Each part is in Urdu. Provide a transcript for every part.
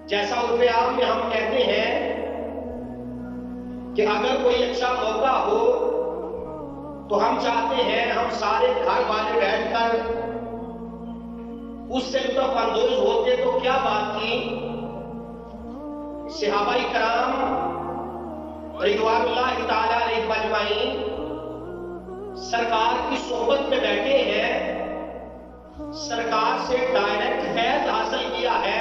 جیسا عرف عام میں ہم کہتے ہیں کہ اگر کوئی اچھا موقع ہو تو ہم چاہتے ہیں ہم سارے گھر والے بیٹھ کر اس سے لطف اندوز ہوتے تو کیا بات تھی. صحابہ کرام رضوان اللہ تعالی علیہ اجمعین سرکار کی صحبت میں بیٹھے ہیں، سرکار سے ڈائریکٹ فیض حاصل کیا ہے.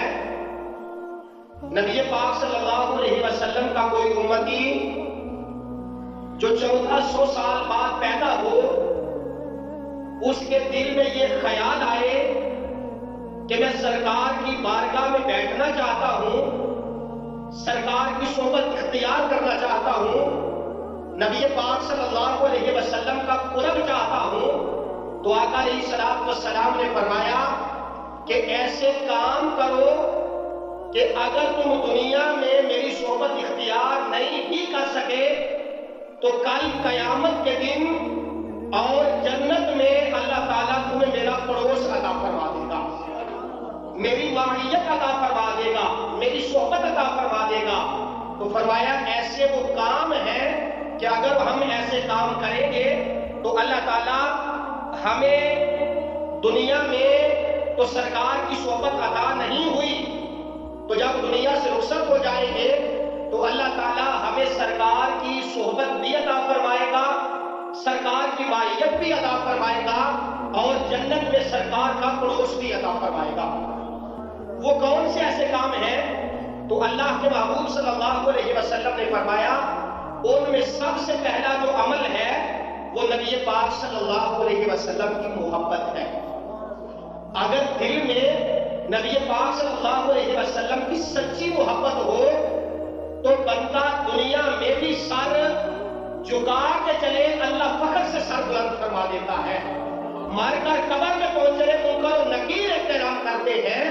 نبی پاک صلی اللہ علیہ وسلم کا کوئی امتی جو 1400 سال بعد پیدا ہو، اس کے دل میں یہ خیال آئے کہ میں سرکار کی بارگاہ میں بیٹھنا چاہتا ہوں، سرکار کی صحبت اختیار کرنا چاہتا ہوں، نبی پاک صلی اللہ علیہ وسلم کا قرب چاہتا ہوں، تو آقا علیہ الصلوۃ والسلام نے فرمایا کہ ایسے کام کرو کہ اگر تم دنیا میں میری صحبت اختیار نہیں بھی کر سکے تو کل قیامت کے دن اور جنت میں اللہ تعالیٰ تمہیں میرا پڑوس عطا فرما دے گا، میری معیت عطا فرما دے گا، میری صحبت عطا فرما دے گا. تو فرمایا ایسے وہ کام ہیں کہ اگر ہم ایسے کام کریں گے تو اللہ تعالیٰ ہمیں دنیا میں تو سرکار کی صحبت عطا نہیں ہوئی، تو جب دنیا سے رخصت ہو جائیں گے تو اللہ تعالیٰ ہمیں سرکار کی صحبت بھی عطا فرمائے گا، سرکار کی معیت بھی عطا فرمائے گا، اور جنت میں سرکار کا پڑوس بھی عطا فرمائے گا. وہ کون سے ایسے کام ہیں؟ تو اللہ کے محبوب صلی اللہ علیہ وسلم نے فرمایا ان میں سب سے پہلا جو عمل ہے وہ نبی پاک صلی اللہ علیہ وسلم کی محبت ہے. اگر دل میں نبی پاک صلی اللہ علیہ وسلم کی سچی محبت ہو تو بندہ دنیا میں بھی سر جھکا کے چلے، اللہ فخر سے سر بلند فرما دیتا ہے. مر کر قبر میں پہنچے منکر و نکیر احترام کرتے ہیں،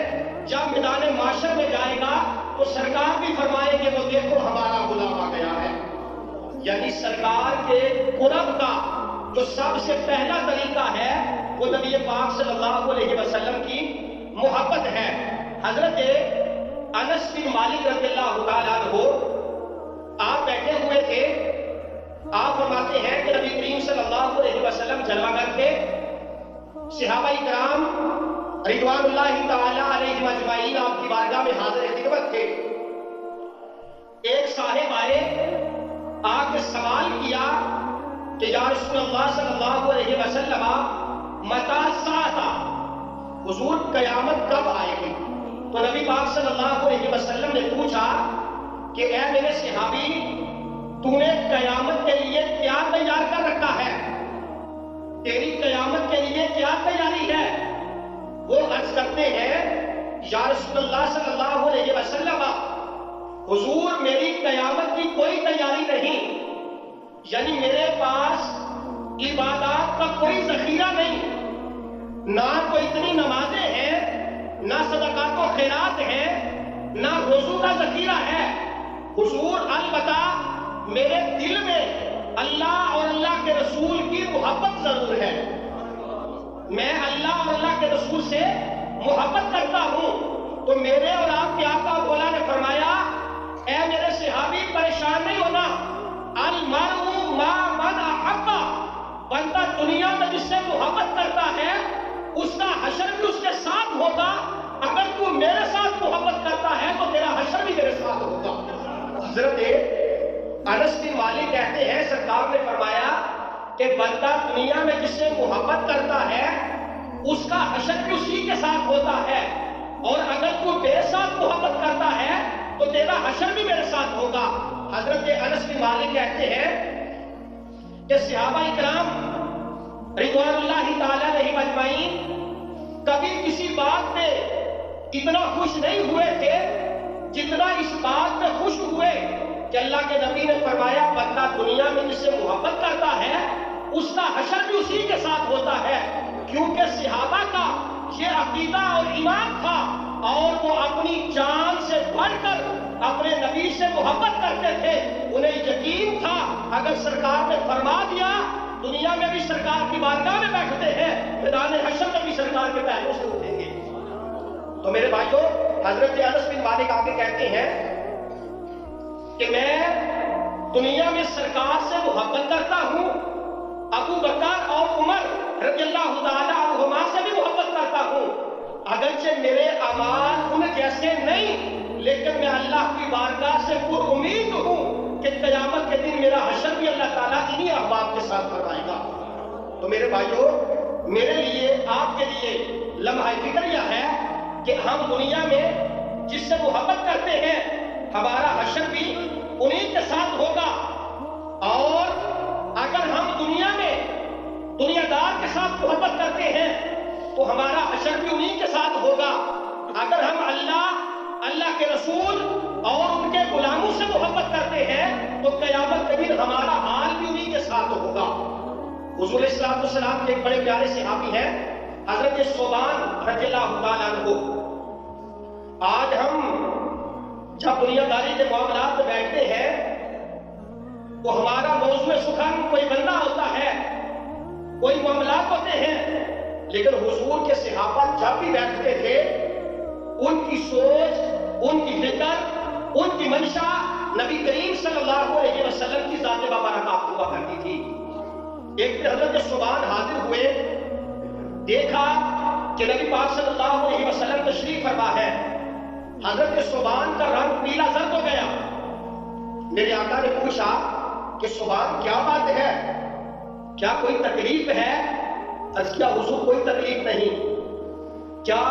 جب میدان معاشر میں جائے گا تو سرکار بھی فرمائے کہ وہ دیکھو ہمارا غلام آ گیا ہے. یعنی سرکار کے قرب کا جو سب سے پہلا طریقہ ہے وہ نبی پاک صلی اللہ علیہ وسلم کی محبت ہے. حضرت انس بن مالک رضی اللہ تعالیٰ عنہ آپ بیٹھے ہوئے تھے، آپ فرماتے ہیں کہ نبی کریم صلی اللہ علیہ وسلم جلوہ گر تھے، صحابہ کرام رضوان اللہ تعالی علیہ اجمعین آپ کی بارگاہ میں حاضر خدمت تھے. ایک صاحب آئے، آ کے سوال کیا کہ یا رسول اللہ صلی اللہ علیہ وسلم متی الساعۃ، حضور قیامت کب آئے گی؟ تو نبی پاک صلی اللہ علیہ وسلم نے پوچھا کہ اے میرے صحابی، تو نے قیامت کے لیے کیا تیار کر رکھا ہے؟ تیری قیامت کے لیے کیا تیاری ہے؟ وہ عرض کرتے ہیں یا رسول اللہ صلی اللہ علیہ وسلم حضور میری قیامت کی کوئی تیاری نہیں، یعنی میرے پاس عبادات کا کوئی ذخیرہ نہیں، نہ کوئی اتنی نمازیں ہیں، نہ صدقات و خیرات ہیں، نہ روزوں کا ذخیرہ ہے. حضور البتہ میرے دل میں اللہ اور اللہ کے رسول کی محبت ضرور ہے، میں اللہ اور اللہ کے رسول سے محبت کرتا ہوں. تو میرے اور آپ کے آقا مولا نے فرمایا اے میرے صحابی پریشان نہیں ہونا، المرء مع من احب، بندہ دنیا میں جس سے محبت کرتا ہے اس کا حشر بھی اس کے ساتھ ہوگا. اگر تو میرے ساتھ محبت کرتا ہے تو تیرا حشر بھی میرے ساتھ ہوگا. حضرت انس بن مالک کہتے ہیں سرکار نے فرمایا کہ بندہ دنیا میں جس سے محبت کرتا ہے اس کا حشر بھی اسی کے ساتھ ہوتا ہے، اور اگر تو میرے ساتھ محبت کرتا ہے تو تیرا حشر بھی میرے ساتھ ہوگا. حضرت انس بن مالک کہتے ہیں کہ صحابہ کرام رضوان اللہ تعالیٰ علیہ اجمعین کبھی کسی بات میں اتنا خوش نہیں ہوئے تھے جتنا اس بات میں خوش ہوئے کہ اللہ کے نبی نے فرمایا بندہ دنیا میں جس سے محبت کرتا ہے اس کا حشر بھی اسی کے ساتھ ہوتا ہے. کیونکہ صحابہ کا یہ عقیدہ اور ایمان تھا اور وہ اپنی جان سے بڑھ کر اپنے نبی سے محبت کرتے تھے. انہیں یقین تھا اگر سرکار نے فرما دیا دنیا میں بھی سرکار کی بارگاہ میں بیٹھتے ہیں، میدان حشر میں بھی سرکار کے پہلو سے اٹھیں گے. تو میرے بھائیوں، حضرت انس بن مالک آگے کہتے ہیں کہ میں دنیا میں سرکار سے محبت کرتا ہوں، ابو بکر اور عمر رضی اللہ تعالیٰ عنہما سے بھی محبت کرتا ہوں، اگرچہ میرے اعمال ان جیسے نہیں، لیکن میں اللہ کی بارگاہ سے پر امید ہوں کہ قیامت کے دن میرا حشر بھی اللہ تعالیٰ انہی احباب کے ساتھ کروائے گا۔ تو میرے بھائیوں، میرے لیے، آپ کے لیے لمحہ فکر یہ ہے کہ ہم دنیا میں جس سے محبت کرتے ہیں ہمارا حشر بھی انہی کے ساتھ ہوگا، اور اگر ہم دنیا میں دنیا دار کے ساتھ محبت کرتے ہیں تو ہمارا حشر بھی انہی کے ساتھ ہوگا۔ اگر ہم اللہ کے رسول اور ان کے غلاموں سے محبت کرتے ہیں تو قیامت کے دن ہمارا حال بھی انہی کے ساتھ ہوگا۔ حضور علیہ الصلوۃ والسلام کے ایک بڑے پیارے صحابی ہیں حضرت ثوبان رضی اللہ تعالیٰ عنہ۔ آج ہم جب دنیا داری کے معاملات میں بیٹھتے ہیں تو ہمارا موضوع سخن کوئی بندہ ہوتا ہے، کوئی معاملات ہوتے ہیں، لیکن حضور کے صحابہ جب بھی بیٹھتے تھے ان کی سوچ، ان کی فکر، ان کی منشا نبی کریم صلی اللہ علیہ وسلم کی ذات مبارکہ ہوا کرتی تھی۔ ایک دن حضرت ثوبان حاضر ہوئے، دیکھا کہ نبی پاک صلی اللہ علیہ وسلم تشریف فرما ہے۔ حضرت ثوبان کا رنگ پیلا زرد ہو گیا۔ میرے آقا نے پوچھا کہ ثوبان کیا بات ہے، کیا کوئی تکلیف ہے؟ عرض کیا حضور کوئی تکلیف نہیں۔ کیا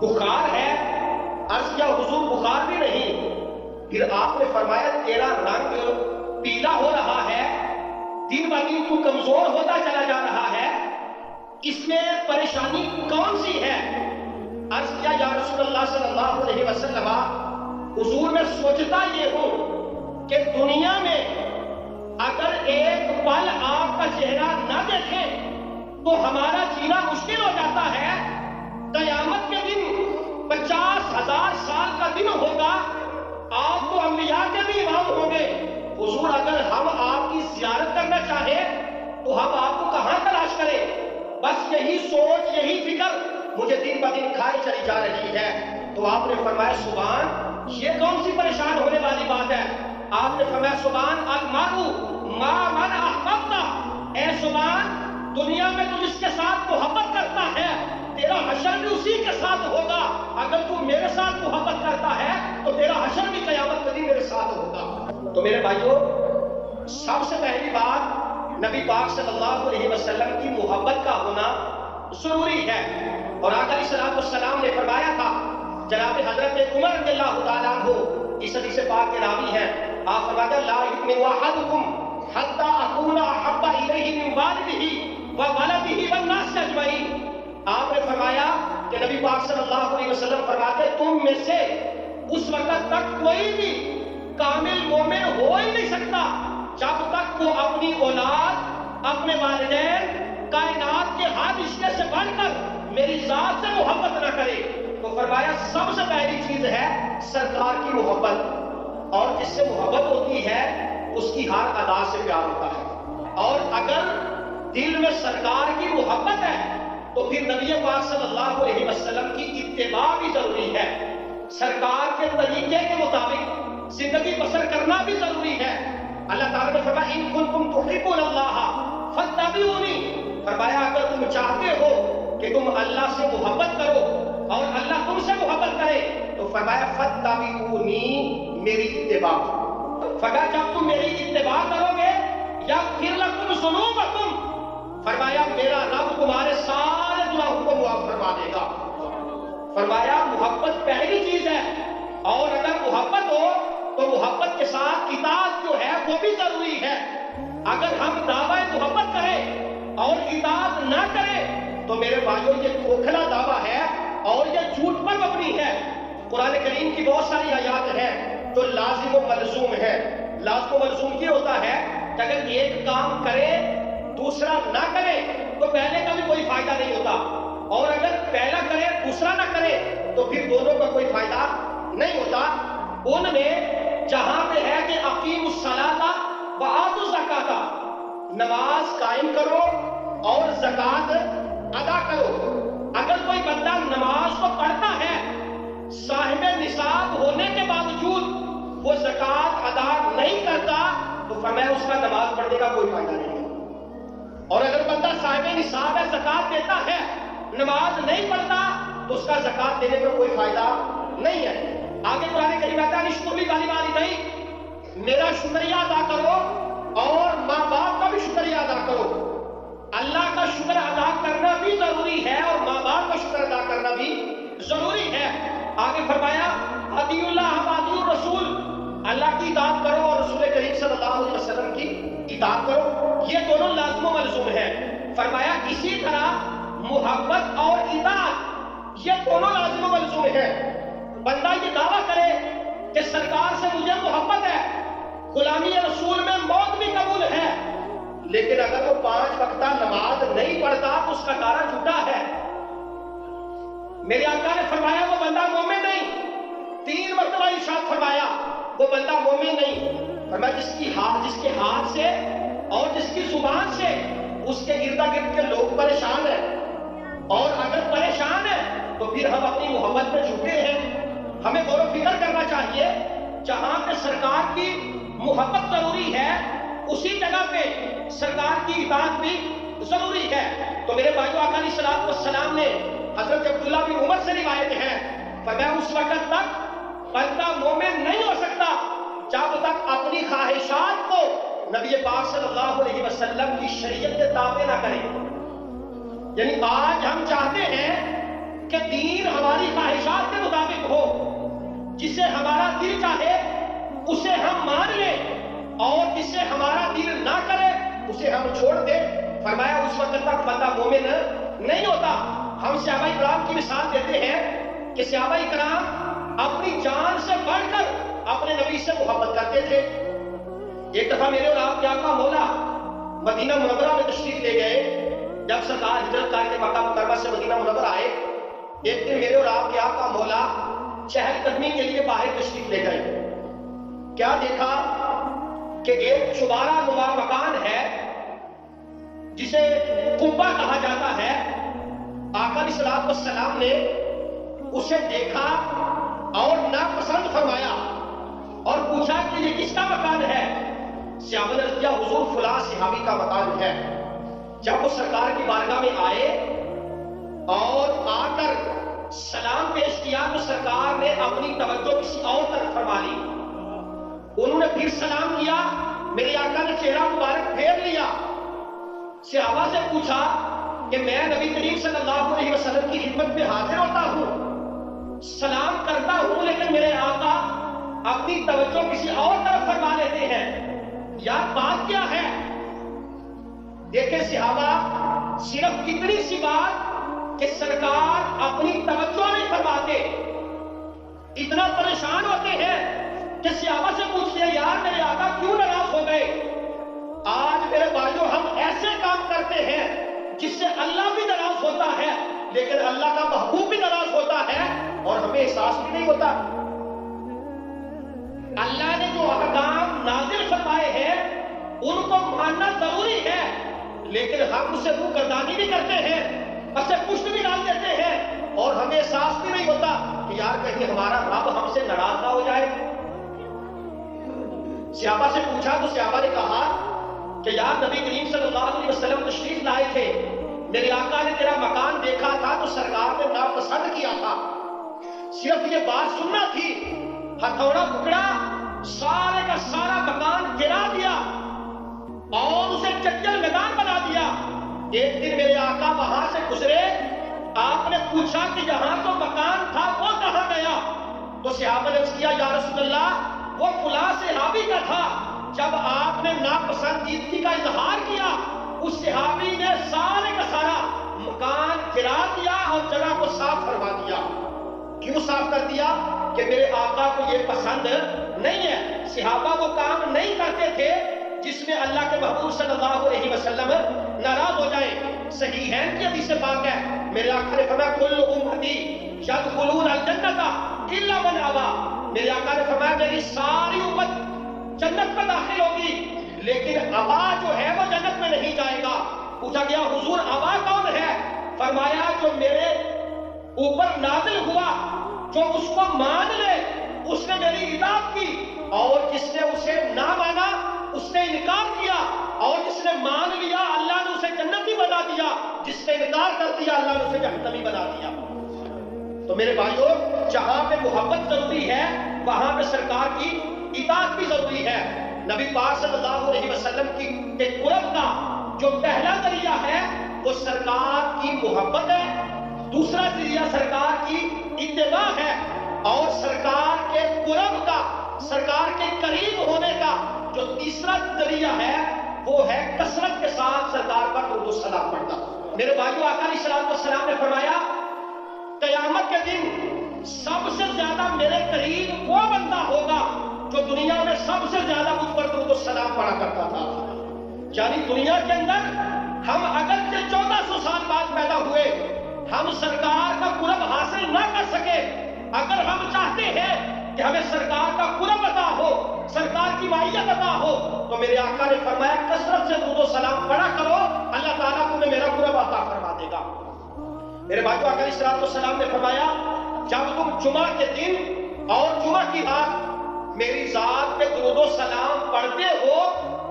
بخار ہے؟ عرض کیا حضور بخار بھی نہیں۔ پھر آپ نے فرمایا تیرا رنگ پیلا ہو رہا ہے، دن بہ دن تو کمزور ہوتا چلا جا رہا ہے، اس میں پریشانی کون سی ہے؟ عرض کیا یا رسول اللہ صلی اللہ علیہ وسلم، حضور میں سوچتا یہ ہوں کہ دنیا میں اگر ایک پل آپ کا چہرہ نہ دیکھیں تو ہمارا جینا مشکل ہو جاتا ہے۔ قیامت کے دن 50,000 سال کا دن ہوگا، آپ تو انبیاء کے بھی امام ہوں گے۔ حضور اگر ہم آپ کی زیارت کرنا چاہیں تو ہم آپ کو کہاں تلاش کریں؟ بس یہی سوچ، یہی فکر مجھے دن بہ دن کھائی چلی جا رہی ہے۔ تو آپ نے فرمایا ثوبان یہ کون سی پریشان ہونے والی بات ہے؟ آپ نے فرمایا ثوبان المرء ما من احببت، اے ثوبان دنیا میں تو جس کے ساتھ محبت کرتا ہے تیرا حشر بھی اسی کے ساتھ ہوگا۔ اگر تو میرے ساتھ محبت کرتا ہے تو تیرا حشر بھی قیامت کے دن میرے ساتھ ہوگا۔ تو میرے بھائیوں، سب سے پہلی بات نبی پاک صلی اللہ علیہ وسلم کی محبت کا ہونا ضروری ہے۔ اور آقا علیہ الصلوۃ والسلام نے فرمایا تھا، جناب حضرت عمر رضی اللہ تعالیٰ عنہ اس حدیث پاک کے راوی ہیں، آپ فرماتے ہیں لا یؤمن احدکم حتی اکون احب الیہ من والدہ وولدہ والناس اجمعین۔ آپ نے فرمایا کہ نبی پاک صلی اللہ علیہ وسلم فرماتے تم میں سے اس وقت تک کوئی بھی کامل مومن ہو ہی نہیں سکتا جب تک وہ اپنی اولاد، اپنے والدین، کائنات کے ہر رشتے سے بڑھ کر میری ذات سے محبت نہ کرے۔ تو فرمایا سب سے پہلی چیز ہے سرکار کی محبت، اور جس سے محبت ہوتی ہے اس کی ہر ادا سے پیار ہوتا ہے۔ اور اگر دل میں سرکار کی محبت ہے تو پھر نبی پاک صلی اللہ علیہ وسلم کی اتباع بھی ضروری ہے، سرکار کے طریقے کے مطابق زندگی بسر کرنا بھی ضروری ہے۔ اللہ تعالیٰ نے فرمایا ان کنتم تحبون اللہ فاتبعونی، فرمایا اگر تم چاہتے ہو کہ تم اللہ سے محبت کرو اور اللہ تم سے محبت کرے تو فرمایا فاتبعونی، میری اتباع۔ فرمایا جب تم میری اتباع کرو گے یغفر لکم ذنوبکم، فرمایا میرا رب تمہارے سارے گناہوں کو معاف فرما دے گا۔ فرمایا محبت پہلی چیز ہے، اور اگر محبت ہو تو محبت کے ساتھ اطاعت جو ہے وہ بھی ضروری ہے۔ اگر ہم دعویٰ محبت کریں اور اطاعت نہ کریں تو میرے بھائیوں یہ کھوکھلا دعویٰ ہے اور یہ جھوٹ پر مبنی ہے۔ قرآن کریم کی بہت ساری آیات ہیں جو لازم و ملزوم ہے۔ لازم و ملزوم یہ ہوتا ہے کہ اگر ایک کام کرے دوسرا نہ کرے تو پہلے کا بھی کوئی فائدہ نہیں ہوتا، اور اگر پہلا کرے دوسرا نہ کرے تو پھر دونوں کا کوئی فائدہ نہیں ہوتا۔ ان میں جہاں پہ ہے کہ اقیموا الصلاۃ وآتوا الزکاۃ، نماز قائم کرو اور زکوٰۃ ادا کرو، اگر کوئی بندہ نماز کو پڑھتا ہے صاحب نصاب ہونے کے باوجود وہ زکوٰۃ ادا نہیں کرتا تو فرمایا اس کا نماز پڑھنے کا کوئی فائدہ نہیں ہے۔ اور اگر بندہ صاحب نصاب ہے زکوٰۃ دیتا ہے نماز نہیں پڑھتا تو اس کا زکوٰۃ دینے کا کوئی فائدہ نہیں ہے۔ آگے قرآن کریم آتا ہے اشکر لی والدیک، میرا شکریہ ادا کرو اور ماں باپ کا بھی شکریہ ادا کرو۔ اللہ کا شکر ادا کرنا بھی ضروری ہے اور ماں باپ کا شکر ادا کرنا بھی ضروری ہے۔ آگے فرمایا اطیعوا اللہ واطیعوا الرسول، اللہ کی اطاعت کرو اور رسول کریم صلی اللہ علیہ وسلم کی اطاعت کرو، یہ دونوں لازم و ملزوم ہے۔ فرمایا اسی طرح محبت اور اطاعت یہ دونوں لازم و ملزوم ہے۔ بندہ یہ دعویٰ کرے کہ سرکار سے مجھے محبت ہے، غلامی رسول میں موت بھی قبول ہے، لیکن اگر وہ 5 وقتہ نماز نہیں پڑھتا تو اس کا دعویٰ جھوٹا ہے۔ میرے آقا نے فرمایا وہ بندہ مومن نہیں، 3 مرتبہ ارشاد فرمایا وہ بندہ مومن نہیں۔ فرمایا جس کے ہاتھ سے اور جس کی زبان سے اس کے ارد گرد کے لوگ پریشان ہیں، اور اگر پریشان ہیں تو پھر ہم اپنی محبت میں جھوٹے ہیں۔ ہمیں غور و فکر کرنا چاہیے، جہاں پہ سرکار کی محبت ضروری ہے اسی جگہ پہ سرکار کی اطاعت بھی ضروری ہے۔ تو میرے بھائیو، آقا علیہ الصلوۃ والسلام نے حضرت عبداللہ بن عمر سے روایت ہے، فرمایا اس وقت تک بندہ مومن نہیں ہو سکتا جب تک اپنی خواہشات کو نبی پاک صلی اللہ علیہ وسلم کی شریعت کے تابع نہ کرے۔ یعنی آج ہم چاہتے ہیں کہ دین ہماری خواہشات کے مطابق ہو، جسے ہمارا دل چاہے اسے ہم مان لیں اور جسے ہمارا دل نہ کرے اسے ہم چھوڑ دیں۔ فرمایا اس وقت تک بندہ مومن نہیں ہوتا۔ ہم صحابہ اکرام کی مثال دیتے ہیں کہ صحابہ اکرام اپنی جان سے بڑھ کر اپنے نبی سے محبت کرتے تھے۔ ایک دفعہ میرے اور آپ کے آقا مولا مدینہ منورہ میں تشریف لے گئے۔ جب سرکار ہجرت کر کے مکہ مکرمہ سے مدینہ منورہ آئے، ایک دن میرے اور آپ کے آقا مولا چہل قدمی کے لیے باہر تشریف لے گئے۔ کیا دیکھا کہ ایک چوبارہ نما مکان ہے جسے قبہ کہا جاتا ہے۔ آقا علیہ الصلوۃ والسلام نے اسے دیکھا اور ناپسند فرمایا اور پوچھا کہ یہ کس کا مکان ہے؟ صحابہ نے کیا حضور فلاں صحابی کا مکان ہے۔ جب وہ سرکار کی بارگاہ میں آئے اور آ کر سلام پیش کیا تو سرکار نے اپنی توجہ کسی اور طرف فرما لی۔ انہوں نے پھر سلام کیا، میرے آقا نے چہرہ مبارک پھیر لیا۔ صحابہ سے پوچھا کہ میں نبی کریم صلی اللہ علیہ وسلم کی خدمت میں حاضر ہوتا ہوں، سلام کرتا ہوں، لیکن میرے آقا اپنی توجہ کسی اور طرف فرما لیتے ہیں، یار بات کیا ہے؟ دیکھیں صحابہ، صرف اتنی سی بات کہ سرکار اپنی توجہ نہیں فرماتے، اتنا پریشان ہوتے ہیں کہ صحابہ سے پوچھتے ہیں یار میرے آقا کیوں ناراض ہو گئے؟ آج میرے بھائیوں ہم ایسے کام کرتے ہیں جس سے اللہ بھی ناراض ہوتا ہے، لیکن اللہ کا محبوب بھی ناراض ہوتا ہے اور ہمیں احساس بھی نہیں ہوتا۔ اللہ نے جو احکام نازل فرمائے ہیں ان کو ماننا ضروری ہے، لیکن ہم اسے منہ گردانی بھی کرتے ہیں، اسے پشت بھی ڈال دیتے ہیں اور ہمیں احساس بھی نہیں ہوتا کہ یار کہیں ہمارا رب ہم سے ناراض نہ ہو جائے۔ صحابہ سے پوچھا تو صحابہ نے کہا کہ یار نبی کریم صلی اللہ علیہ وسلم تشریف لائے تھے، میرے آقا نے تیرا مکان دیکھا تھا تو سرکار نے ناپسند کیا تھا، صرف یہ بات سننا تھی، ہتھوڑا پکڑا، سارے کا سارا مکان گرا دیا اور اسے چچل میدان بنا دیا۔ ایک دن میرے آقا وہاں سے گزرے، آپ نے پوچھا کہ یہاں تو مکان تھا وہ کہاں گیا؟ تو صحابہ نے کیا یا رسول اللہ وہ فلاں صحابی کا تھا، جب آپ نے ناپسندیدگی کا اظہار کیا اس صحابی نے سارے کا سارا مکان گرا دیا اور جگہ کو صاف فرما دیا۔ کیوں صاف کر دیا؟ کہ میرے آقا کو یہ پسند نہیں ہے۔ صحابہ وہ کام نہیں کرتے تھے جس میں اللہ کے محبوب صلی اللہ علیہ وسلم ناراض ہو جائے۔ صحیح ہے کہ حدیث پاک ہے، میرے آقا نے فرمایا کل امتی یدخلون الجنۃ الا من ابا، میرے آقا نے فرمایا میری ساری امت جنت میں داخل ہوگی لیکن ابا جو ہے وہ جنت میں نہیں جائے گا۔ پوچھا گیا حضور ابا کون ہے؟ فرمایا جو میرے اوپر نازل ہوا جو اس کو مان لے اس نے میری اطاعت کی، اور جس نے اسے نہ مانا اس نے انکار کیا، اور جس نے مان لیا اللہ نے اسے جنتی بنا دیا، جس نے انکار کر دیا اللہ نے اسے جہنمی بنا دیا۔ تو میرے بھائیوں، جہاں پہ محبت ضروری ہے وہاں پہ سرکار کی اطاعت بھی ضروری ہے۔ نبی پاک صلی اللہ علیہ وسلم کے قرب کا جو پہلا ذریعہ ہے وہ سرکار کی محبت ہے، دوسرا ذریعہ سرکار کی اتباع ہے، اور سرکار کے قرب کا، سرکار کے قریب ہونے کا جو تیسرا ذریعہ ہے وہ ہے کثرت کے ساتھ سرکار پر درود و سلام پڑھنا۔ میرے بھائیوں، آقا علیہ السلام نے فرمایا قیامت کے دن سب سے زیادہ میرے قریب وہ بندہ ہوگا جو دنیا میں سب سے زیادہ مجھ پر درود و سلام پڑھا کرتا تھا۔ یعنی دنیا کے اندر ہم اگرچہ 1400 سال بعد پیدا ہوئے، ہم سرکار کا قرب حاصل نہ کر سکے، اگر ہم چاہتے ہیں کہ ہمیں سرکار کا قرب عطا ہو، سرکار کی معیت عطا ہو، تو میرے آقا نے فرمایا کثرت سے درود و سلام پڑھا کرو، اللہ تعالیٰ تمہیں میرا قرب عطا فرما دے گا۔ میرے بھائیو، آقا علیہ السلام نے فرمایا جب تم جمعہ کے دن اور جمعہ کی رات میری ذات پہ درود و سلام پڑھتے ہو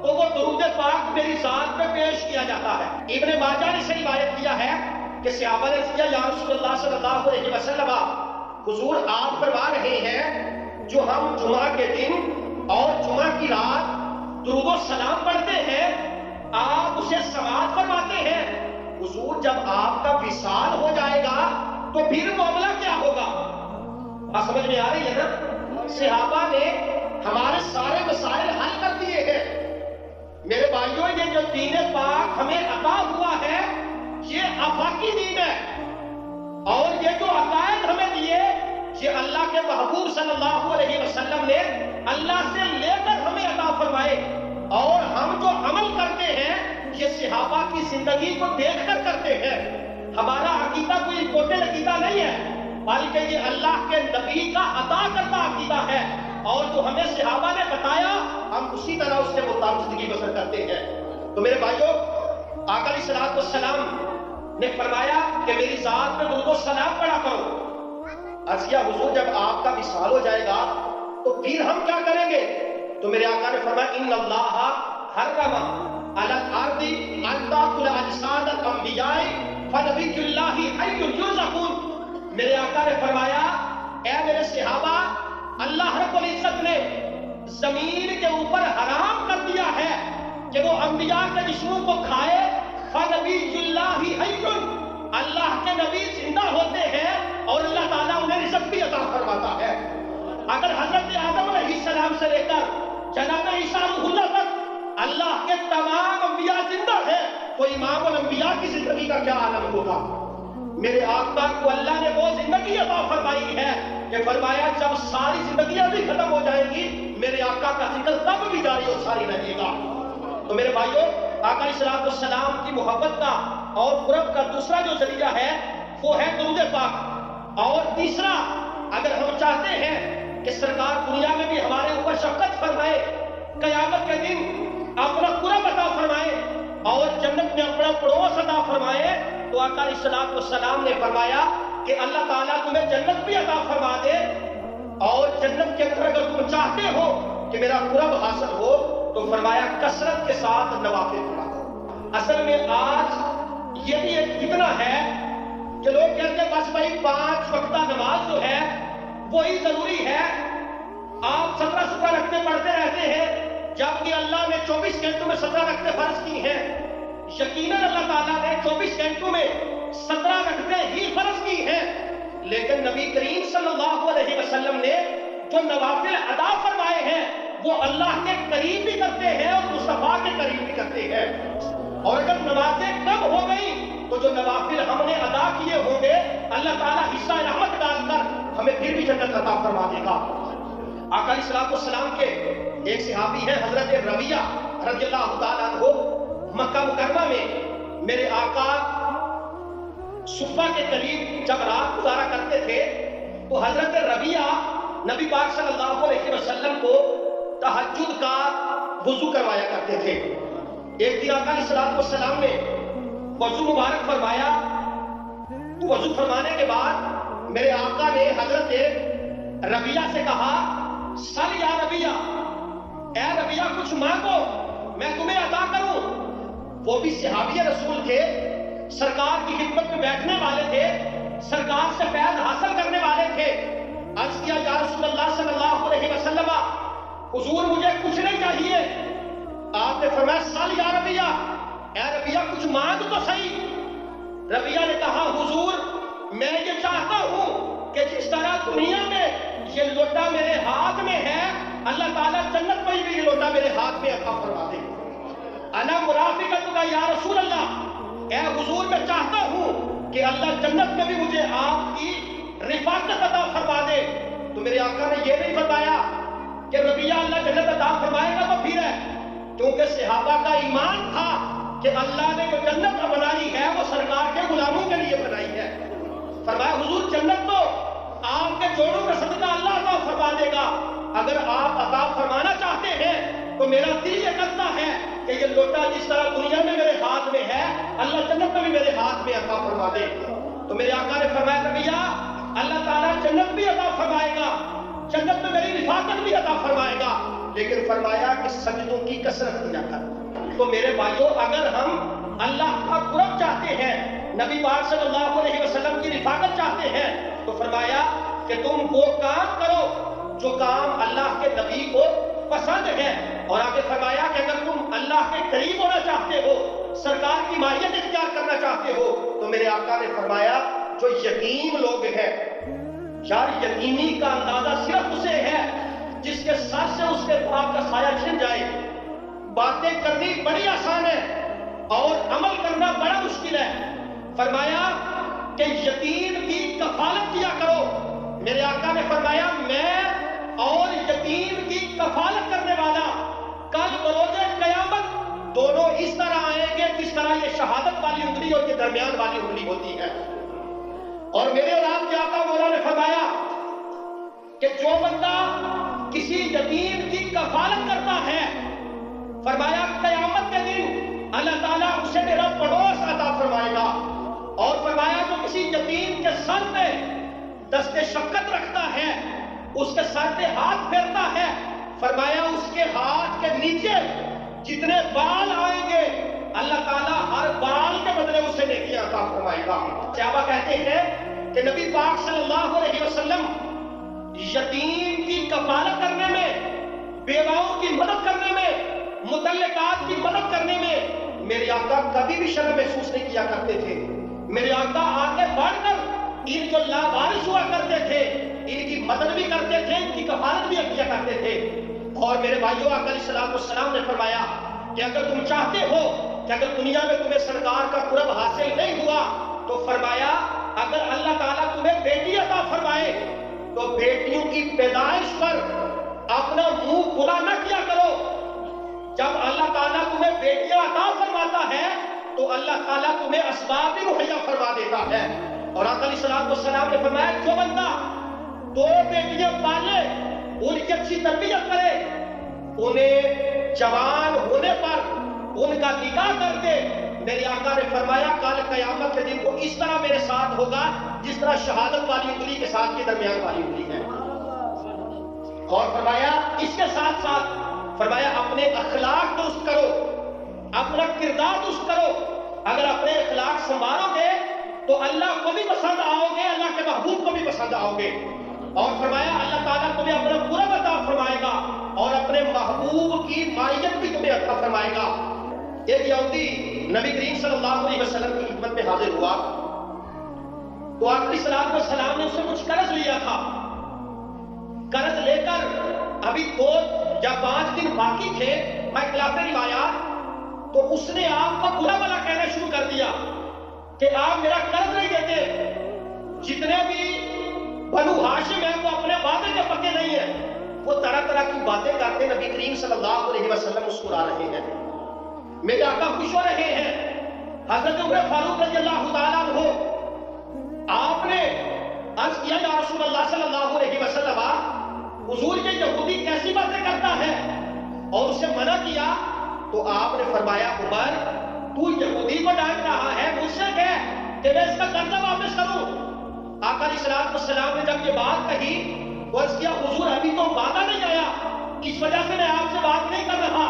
تو وہ درود پاک میری ذات پہ پیش کیا جاتا ہے۔ ابن ماجہ نے سے روایت کیا ہے کہ صحابہ نے کیا یا رسول اللہ صلی اللہ علیہ وسلم، حضور آپ فرما رہے ہیں جو ہم جمعہ کے دن اور جمعہ کی رات درود و سلام پڑھتے ہیں آپ اسے سماعت فرماتے ہیں، حضور جب آپ کا وصال ہو جائے گا تو پھر معاملہ کیا ہوگا؟ آپ سمجھ میں آ رہی ہے نا؟ صحابہ نے ہمارے سارے مسائل حل کر دیے ہیں۔ میرے بھائیوں، یہ جو دین پاک ہمیں عطا ہوا ہے یہ آفاقی دین ہے، اور یہ جو عقائد ہمیں دیے یہ اللہ کے محبوب صلی اللہ علیہ وسلم نے اللہ سے لے کر ہمیں عطا فرمائے، اور ہم جو عمل کرتے ہیں یہ صحابہ کی زندگی کو دیکھ کر کرتے ہیں۔ ہمارا عقیدہ کوئی امپورٹنٹ عقیدہ نہیں ہے بلکہ یہ اللہ کے نبی کا عطا کرتا عقیدہ ہے، اور جو ہمیں صحابہ نے بتایا ہم اسی طرح اس کے مطابق زندگی بسر کرتے ہیں۔ تو میرے بھائیوں، آقا علیہ السلام نے فرمایا کہ میری ذات پہ درود و سلام پڑھا کرو۔ عرض کیا حضور جب آپ کا وصال ہو جائے گا تو پھر ہم کیا کریں گے؟ تو میرے آقا نے فرمایا ان اللہ حرم علی الارض ان تاکل اجساد الانبیاء فنبی اللہ حی یرزقون۔ میرے آقا نے فرمایا اے میرے صحابہ، اللہ رب العزت نے زمین کے اوپر حرام کر دیا ہے کہ وہ انبیاء کے جسموں کو کھائے، فنبی اللہ حی، اللہ کے نبی زندہ ہوتے ہیں اور اللہ تعالیٰ انہیں رزق بھی عطا فرماتا ہے۔ اگر حضرت آدم علیہ السلام سے لے کر جناب عیسیٰ روح اللہ تک اللہ کے تمام انبیاء زندہ ہیں تو امام الانبیاء کی زندگی کا کیا عالم ہوگا؟ میرے آقا کو اللہ نے وہ زندگی عطا فرمائی ہے کہ فرمایا جب ساری زندگیاں بھی ختم ہو جائیں گی میرے آقا کا ذکر تب بھی جاری و ساری رہے گا۔ تو میرے بھائیوں، آقا علیہ السلام کی محبت کا اور قرب کا دوسرا جو ذریعہ ہے وہ ہے درود پاک، اور تیسرا اگر ہم چاہتے ہیں کہ سرکار دنیا میں بھی ہمارے اوپر شفقت فرمائے، قیامت کے دن اپنا قرب عطا فرمائے اور جنت میں اپنا پڑوس عطا فرمائے، تو آقا علیہ السلام نے فرمایا کہ اللہ تعالیٰ تمہیں جنت بھی عطا فرما دے، اور جنت کے اندر اگر تم چاہتے ہو کہ میرا قرب حاصل ہو تو فرمایا کثرت کے ساتھ نوافل پڑھا کرو۔ اصل میں آج یہ بھی ایک فتنہ ہے کہ لوگ کہتے ہیں بس بھائی 5 وقتہ نماز جو ہے وہی ضروری ہے، آپ 17 رکعتیں پڑھتے رہتے ہیں جبکہ اللہ نے 24 گھنٹوں میں 17 رکعتیں فرض کی ہیں۔ یقیناً اللہ تعالیٰ نے 24 گھنٹوں میں 17 رکعتیں ہی فرض کی ہیں، لیکن نبی کریم صلی اللہ علیہ وسلم نے جو نوافل ادا فرمائے ہیں وہ اللہ کے قریب بھی کرتے ہیں اور مصطفیٰ کے قریب بھی کرتے ہیں، اور اگر نمازیں کم ہو گئی تو جو نوافل ہم نے ادا کیے ہوں گے اللہ تعالیٰ حصہ رحمت ڈال کر ہمیں پھر بھی جنت عطا فرما دے گا۔ آقا علیہ السلام کے ایک صحابی ہیں حضرت ربیعہ رضی اللہ تعالیٰ عنہ، مکہ مکرمہ میں میرے آقا صفہ کے قریب جب رات گزارا کرتے تھے تو حضرت ربیعہ نبی پاک صلی اللہ علیہ وسلم کو تہجد کا وضو کروایا کرتے تھے۔ ایک دن آقا علیہ السلام نے وضو مبارک فرمایا وضو فرمانے کے بعد میرے آقا نے حضرت ربیہ سے کہا سل یا ربیہ، اے ربیہ کچھ مانگو میں تمہیں عطا کروں۔ وہ بھی صحابی رسول تھے، سرکار کی خدمت میں بیٹھنے والے تھے، سرکار سے فیض حاصل کرنے والے تھے۔ عرض کیا یا رسول اللہ صلی اللہ علیہ وسلم حضور مجھے کچھ نہیں چاہیے۔ آپ نے فرمایا سل یا ربیہ، اے ربیہ کچھ مانگ تو صحیح۔ ربیہ نے کہا حضور میں یہ چاہتا ہوں کہ جس طرح دنیا میں یہ لوٹا میرے ہاتھ میں ہے، اللہ تعالیٰ جنت میں بھی یہ لوٹا میرے ہاتھ میں عطا فرما دے۔ انا مرافقتک یا رسول اللہ، اے حضور میں چاہتا ہوں کہ اللہ جنت میں بھی مجھے آپ کی رفاقت عطا فرما دے۔ تو میرے آقا نے یہ نہیں فرمایا کہ ربیہ اللہ جنت عطا فرمائے گا تو پھر ہے، کیونکہ صحابہ کا ایمان تھا کہ اللہ نے جو جنت بنائی ہے وہ سرکار کے غلاموں کے لیے بنائی ہے۔ فرمایا حضور جنت تو آپ کے جوڑوں کا صدقہ اللہ عطا فرما دے گا، اگر آپ عطا فرمانا چاہتے ہیں تو میرا دل یہ کرتا ہے کہ یہ لوٹا جس طرح دنیا میں میرے ہاتھ میں ہے، اللہ جنت میں بھی میرے ہاتھ میں عطا فرما دے۔ تو میرے آقا نے فرمایا ربیہ اللہ تعالیٰ جنت بھی عطا فرمائے گا، جنت میں میری رفاقت بھی عطا فرمائے گا، لیکن فرمایا کہ سجدوں کی کثرت کیا کر۔ تو میرے بھائیوں اگر ہم اللہ کا قرب چاہتے ہیں، نبی پاک صلی اللہ علیہ وسلم کی رفاقت چاہتے ہیں، تو فرمایا کہ تم وہ کام کرو جو کام اللہ کے نبی کو پسند ہے، اور آگے فرمایا کہ اگر تم اللہ کے قریب ہونا چاہتے ہو، سرکار کی مائیت اختیار کرنا چاہتے ہو، تو میرے آقا نے فرمایا جو یتیم لوگ ہیں، یار یتیمی کا اندازہ صرف اسے ہے جس کے سر سے اس کے باپ کا سایہ چھن جائے۔ باتیں کرنی بڑی آسان ہے اور عمل کرنا بڑا مشکل ہے۔ فرمایا کہ یتیم کی کفالت کیا کرو۔ میرے آقا نے فرمایا میں اور یتیم کی کفالت کرنے والا کل بروز قیامت دونوں اس طرح آئیں گے جس طرح یہ شہادت والی انگلی اور یہ درمیان والی انگلی ہوتی ہے۔ اور میرے اور آپ کے آقا مولا نے فرمایا کہ جو بندہ کسی یتیم کی کفالت کرتا ہے، فرمایا قیامت کے دن اللہ تعالیٰ اسے میرا پڑوس عطا فرمائے گا، اور فرمایا جو کسی یتیم کے سر پہ دست شفقت رکھتا ہے، اس کے سر پہ ہاتھ پھیرتا ہے، فرمایا اس کے ہاتھ کے نیچے جتنے بال آئیں گے اللہ تعالیٰ ہر بال کے بدلے اسے نیکیاں عطا فرمائے گا۔ صحابہ کہتے ہیں کہ نبی پاک صلی اللہ علیہ وسلم یتیم کی کفالت کرنے میں، بیواؤں کی مدد کرنے میں، مطلقات کی مدد کرنے میں میرے آقا کبھی بھی شرم محسوس نہیں کیا کرتے تھے۔ میرے آقا آگے بڑھ کر ان جو لاوارث ہوا کرتے تھے ان کی مدد بھی کرتے تھے، ان کی کفالت بھی کیا کرتے تھے۔ اور میرے بھائیوں آقا علیہ الصلوۃ والسلام نے فرمایا کہ اگر تم چاہتے ہو کہ اگر دنیا میں تمہیں سرکار کا قرب حاصل نہیں ہوا تو فرمایا اگر اللہ تعالیٰ تمہیں بیٹی عطا فرمائے تو بیٹیوں کی پیدائش پر اپنا منہ کھلا نہ کیا کرو۔ جب اللہ تعالیٰ تمہیں بیٹیاں عطا فرماتا ہے تو اللہ تعالیٰ تمہیں اسباب بھی مہیا فرما دیتا ہے۔ اور آقا علیہ الصلوۃ والسلام نے فرمایا جو بندہ 2 بیٹیاں پالے، ان کی اچھی تربیت کرے، انہیں جوان ہونے پر ان کا نکاح کر دے، میرے آقا نے فرمایا کل قیامت کے دن کو اس طرح میرے ساتھ ہوگا جس طرح شہادت والی انگلی کے ساتھ کے درمیان والی انگلی ہے۔ اور فرمایا اس کے ساتھ ساتھ فرمایا اپنے اخلاق درست کرو، اپنا کردار درست کرو۔ اگر اپنے اخلاق سنبھالو گے تو اللہ کو بھی پسند آؤ گے، اللہ کے محبوب کو بھی پسند آؤ گے۔ اور فرمایا اللہ تعالیٰ تمہیں اپنا قرب عطا فرمائے گا اور اپنے محبوب کی مائیت بھی تمہیں عطا فرمائے گا۔ ایک یہودی نبی کریم صلی اللہ علیہ وسلم کی خدمت میں حاضر ہوا تو آقا علیہ الصلوۃ والسلام نے اس سے کچھ قرض لیا تھا۔ قرض لے کر ابھی 2 یا 5 دن باقی تھے اختلاف روایات، تو اس نے آپ کو برا بھلا کہنا شروع کر دیا کہ آپ میرا قرض نہیں دیتے، جتنے بھی بنو ہاشم ہیں وہ اپنے وعدے کے پکے نہیں ہیں۔ وہ طرح طرح کی باتیں کرتے نبی کریم صلی اللہ علیہ وسلم مسکرا رہے ہیں، میرے آقا خوش ہو رہے ہیں۔ حضرت عمر فاروق رضی اللہ تعالیٰ عنہ آپ نے عرض کیا یا رسول اللہ صلی اللہ علیہ وسلم حضور یہ یہودی کیسی باتیں کرتا ہے، اور اسے منع کیا تو آپ نے فرمایا عمر تو یہودی کو ڈانٹ رہا ہے، مجھ سے کہہ کہ میں اس کا قرضہ واپس کروں؟ آقا علیہ السلام نے جب یہ بات کہی تو عرض کیا حضور ابھی تو وعدہ نہیں آیا، اس وجہ سے میں آپ سے بات نہیں کر رہا،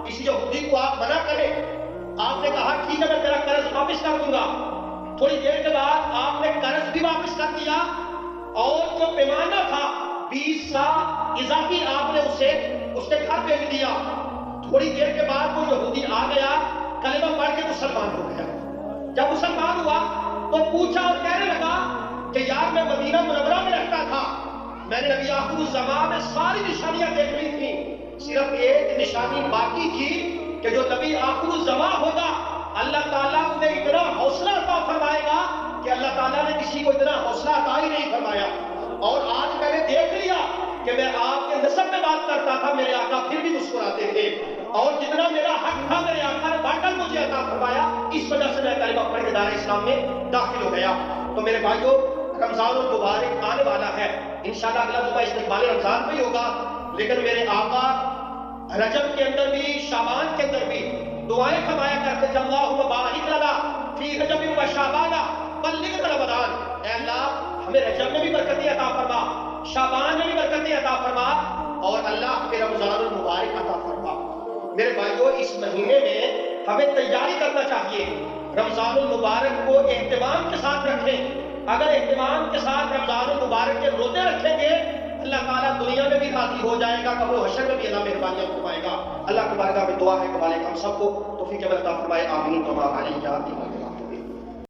اس یہودی کو آپ منع کریں۔ آپ نے کہا ٹھیک ہے میں تیرا قرض واپس کر دوں گا۔ تھوڑی دیر کے بعد آپ نے قرض بھی واپس کر دیا اور جو پیمانہ تھا 20 سا اضافی آپ نے اس کے گھر بھیج دیا۔ تھوڑی دیر کے بعد وہ یہودی آ گیا، کلمہ پڑھ کے مسلمان ہو گیا۔ جب مسلمان ہوا تو پوچھا اور کہنے لگا کہ یار میں مدینہ منورہ میں رہتا تھا، میں نے نبی آخر الزمان میں ساری نشانیاں دیکھ لی تھیں، صرف ایک نشانی باقی تھی کہ جو نبی آخر الزمان ہوگا اللہ تعالیٰ انہیں اتنا حوصلہ عطا فرمائے گا کہ اللہ تعالیٰ نے کسی کو اتنا حوصلہ عطا ہی نہیں فرمایا۔ اور آج میں نے دیکھ لیا کہ میں آپ کے نسب میں بات کرتا تھا، میرے آقا پھر بھی مسکراتے تھے، اور جتنا میرا حق تھا میرے آقا نے بانٹا مجھے عطا فرمایا، اس وجہ سے میں کلمہ پڑھ کے دار اسلام میں داخل ہو گیا۔ تو میرے بھائیوں، رمضان المبارک آنے والا ہے، انشاءاللہ اگلا جمعہ استقبال رمضان پہ ہی ہوگا، لیکن میرے آقا رجب کے اندر بھی شعبان کے اندر بھی دعائیں فرمایا کرتے تھے، اللہم بارک لنا فی رجب و شعبان بلغنا رمضان، اے اللہ ہمیں رجب میں بھی برکتیں عطا فرما، شعبان میں بھی برکتیں عطا فرما، اور اللہ ہمیں رمضان المبارک عطا فرما۔ میرے بھائیوں، اس مہینے میں ہمیں تیاری کرنا چاہیے، رمضان المبارک کو اہتمام کے ساتھ رکھیں۔ اگر اہتمام کے ساتھ رمضان المبارک کے روزے رکھیں گے، اللہ تعالیٰ دنیا میں بھی راضی ہو جائے گا، قبر و حشر میں بھی اللہ مہربانیاں فرمائے گا۔ اللہ کی بارگاہ میں دعا ہے کہ مالک ہم سب کو توفیق عطا فرمائے، آمین۔